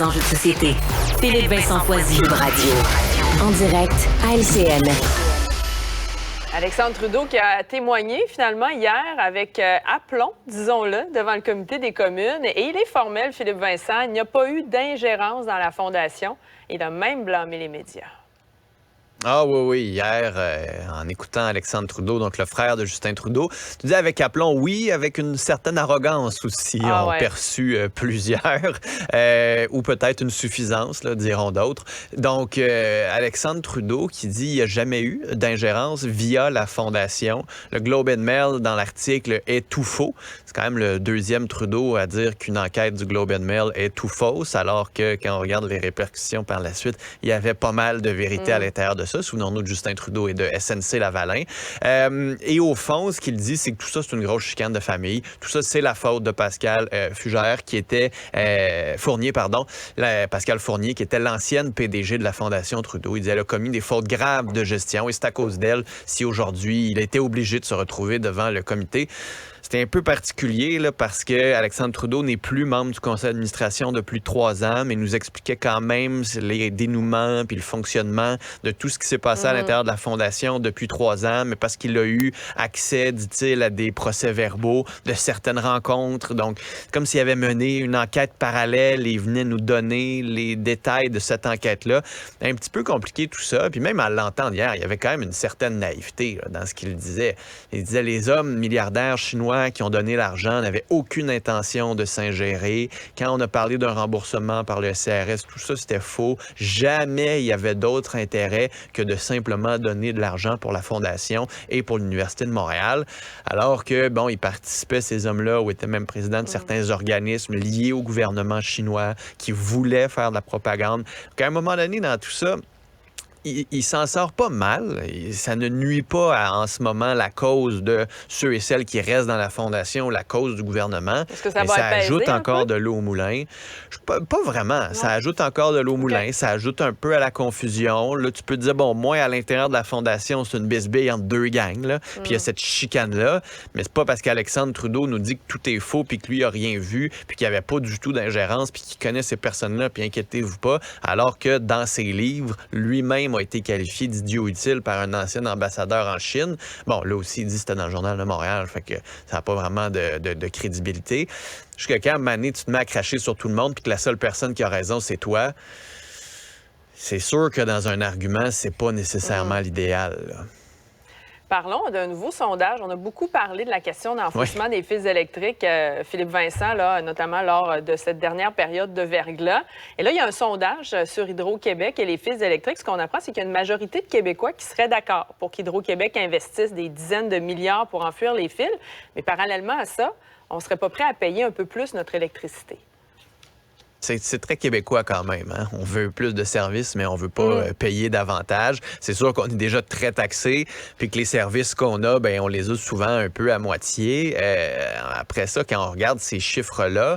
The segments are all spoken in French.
Enjeux de société. Philippe Vincent Foisy, Cube Radio. En direct à LCN. Alexandre Trudeau qui a témoigné finalement hier avec aplomb, disons-le, devant le comité des communes. Et il est formel, Philippe Vincent. Il n'y a pas eu d'ingérence dans la Fondation. Il a même blâmé les médias. Ah oui, hier, en écoutant Alexandre Trudeau, donc le frère de Justin Trudeau, tu dis avec aplomb, oui, avec une certaine arrogance aussi, perçu plusieurs, ou peut-être une suffisance, là, diront d'autres. Donc, Alexandre Trudeau qui dit qu'il n'y a jamais eu d'ingérence via la Fondation. Le Globe and Mail, dans l'article, est tout faux. C'est quand même le deuxième Trudeau à dire qu'une enquête du Globe and Mail est tout fausse, alors que quand on regarde les répercussions par la suite, il y avait pas mal de vérité à l'intérieur de ça. Souvenons-nous de Justin Trudeau et de SNC-Lavalin. Et au fond, ce qu'il dit, c'est que tout ça, c'est une grosse chicane de famille. Tout ça, c'est la faute de Pascal Fugère, qui était Pascal Fournier, qui était l'ancienne PDG de la Fondation Trudeau. Il disait qu'elle a commis des fautes graves de gestion et c'est à cause d'elle si aujourd'hui, il était obligé de se retrouver devant le comité. C'était un peu particulier là, parce que Alexandre Trudeau n'est plus membre du conseil d'administration depuis 3 ans, mais nous expliquait quand même les dénouements puis le fonctionnement de tout ce qui s'est passé à l'intérieur de la Fondation depuis 3 ans, mais parce qu'il a eu accès, dit-il, à des procès-verbaux de certaines rencontres. Donc, comme s'il avait mené une enquête parallèle et il venait nous donner les détails de cette enquête-là. Un petit peu compliqué tout ça. Puis même à l'entendre hier, il y avait quand même une certaine naïveté là, dans ce qu'il disait. Il disait les hommes milliardaires chinois qui ont donné l'argent n'avaient aucune intention de s'ingérer. Quand on a parlé d'un remboursement par le CRS, tout ça, c'était faux. Jamais il y avait d'autre intérêt que de simplement donner de l'argent pour la Fondation et pour l'Université de Montréal. Alors que, bon, ils participaient, ces hommes-là, ou étaient même présidents de certains organismes liés au gouvernement chinois qui voulaient faire de la propagande. Donc, à un moment donné, dans tout ça, il s'en sort pas mal. Ça ne nuit pas en ce moment la cause de ceux et celles qui restent dans la Fondation, la cause du gouvernement. Est-ce que ça mais va ça ajoute encore peu? de l'eau au moulin. Pas vraiment. Non. Ça ajoute encore de l'eau au moulin. Ça ajoute un peu à la confusion. Là, tu peux te dire, bon, moi, à l'intérieur de la Fondation, c'est une bisbille entre deux gangs. Là. Puis il y a cette chicane-là. Mais c'est pas parce qu'Alexandre Trudeau nous dit que tout est faux puis que lui a rien vu puis qu'il n'y avait pas du tout d'ingérence puis qu'il connaît ces personnes-là puis inquiétez-vous pas. Alors que dans ses livres, lui-même a été qualifié d'idiot utile par un ancien ambassadeur en Chine. Bon, là aussi, il dit que c'était dans le Journal de Montréal, fait que ça n'a pas vraiment de crédibilité. Jusqu'à quand, à un moment donné, tu te mets à cracher sur tout le monde puis que la seule personne qui a raison, c'est toi. C'est sûr que dans un argument, c'est pas nécessairement l'idéal, là. Parlons d'un nouveau sondage. On a beaucoup parlé de la question d'enfouissement des fils électriques, Philippe Vincent, là, notamment lors de cette dernière période de verglas. Et là, il y a un sondage sur Hydro-Québec et les fils électriques. Ce qu'on apprend, c'est qu'il y a une majorité de Québécois qui seraient d'accord pour qu'Hydro-Québec investisse des dizaines de milliards pour enfuir les fils. Mais parallèlement à ça, on ne serait pas prêt à payer un peu plus notre électricité. C'est très québécois quand même. Hein? On veut plus de services, mais on veut pas payer davantage. C'est sûr qu'on est déjà très taxé, puis que les services qu'on a, ben on les a souvent un peu à moitié. Après ça, quand on regarde ces chiffres-là,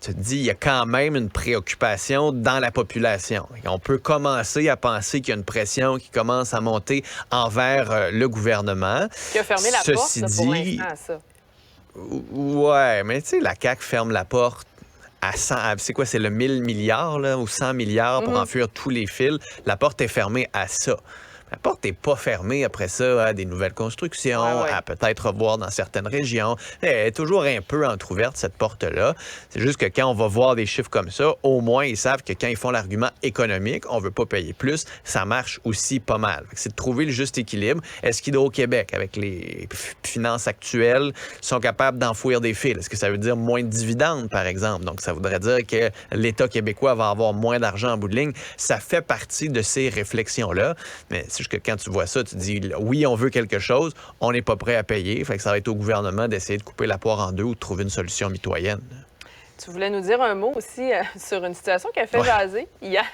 tu te dis, il y a quand même une préoccupation dans la population. Et on peut commencer à penser qu'il y a une pression qui commence à monter envers le gouvernement. Qui a fermé la porte là, pour l'instant à ça. Ouais, mais tu sais, la CAQ ferme la porte à 100, c'est quoi, c'est le 1000 milliards là, ou 100 milliards pour enfuir tous les fils. La porte est fermée à ça. La porte n'est pas fermée après ça à des nouvelles constructions, à peut-être revoir dans certaines régions. Elle est toujours un peu entrouverte, cette porte-là. C'est juste que quand on va voir des chiffres comme ça, au moins, ils savent que quand ils font l'argument économique, on ne veut pas payer plus, ça marche aussi pas mal. C'est de trouver le juste équilibre. Est-ce qu'Hydro-Québec, avec les finances actuelles, sont capables d'enfouir des fils? Est-ce que ça veut dire moins de dividendes, par exemple? Donc, ça voudrait dire que l'État québécois va avoir moins d'argent en bout de ligne. Ça fait partie de ces réflexions-là. Mais c'est juste que quand tu vois ça, tu te dis, oui, on veut quelque chose, on n'est pas prêt à payer. Fait que ça va être au gouvernement d'essayer de couper la poire en deux ou de trouver une solution mitoyenne. Tu voulais nous dire un mot aussi sur une situation qui a fait jaser. Hier,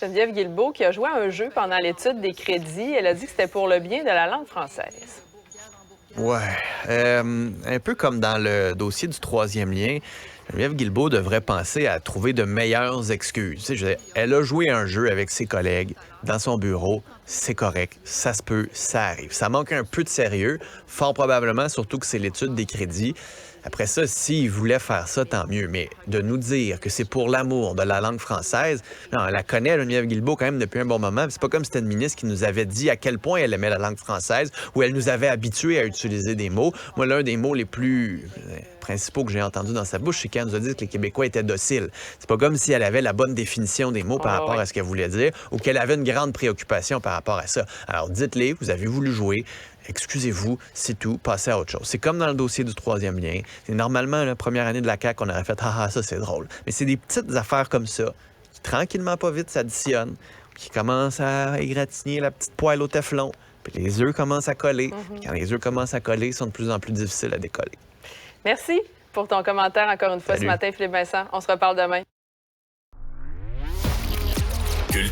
Geneviève Guilbeault, qui a joué à un jeu pendant l'étude des crédits, elle a dit que c'était pour le bien de la langue française. Ouais. Un peu comme dans le dossier du troisième lien, Geneviève Guilbeault devrait penser à trouver de meilleures excuses. Tu sais, elle a joué un jeu avec ses collègues dans son bureau. C'est correct. Ça se peut, ça arrive. Ça manque un peu de sérieux, fort probablement, surtout que c'est l'étude des crédits. Après ça, s'ils voulaient faire ça, tant mieux. Mais de nous dire que c'est pour l'amour de la langue française, non, on la connaît, Geneviève Guilbeault, quand même, depuis un bon moment. C'est pas comme si c'était une ministre qui nous avait dit à quel point elle aimait la langue française ou elle nous avait habitués à utiliser des mots. Moi, l'un des mots les plus principaux que j'ai entendus dans sa bouche, c'est quand elle nous a dit que les Québécois étaient dociles. C'est pas comme si elle avait la bonne définition des mots par rapport à ce qu'elle voulait dire ou qu'elle avait une grande préoccupation par rapport à ça. Alors, dites-les, vous avez voulu jouer. Excusez-vous, c'est tout, passez à autre chose. C'est comme dans le dossier du troisième lien. C'est normalement la première année de la CAQ, on aurait fait « Ah, ça, c'est drôle ». Mais c'est des petites affaires comme ça qui, tranquillement, pas vite, s'additionnent, qui commencent à égratigner la petite poêle au téflon, puis les œufs commencent à coller. Puis quand les œufs commencent à coller, ils sont de plus en plus difficiles à décoller. Merci pour ton commentaire encore une fois ce Salut. matin, Philippe Vincent. On se reparle demain.